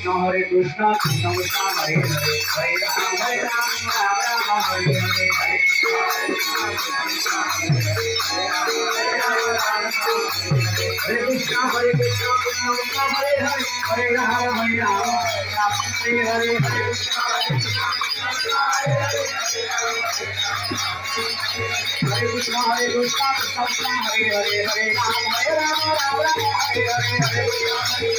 Hare Krishna Krishna Krishna Hare Hare Hare Ram Ram Ram Hare Hare Hare Krishna Hare Krishna Krishna Krishna Hare Hare Hare Ram Ram Hare Hare Hare Krishna Hare Krishna Krishna Krishna Hare Hare Hare Ram Ram Hare Hare Hare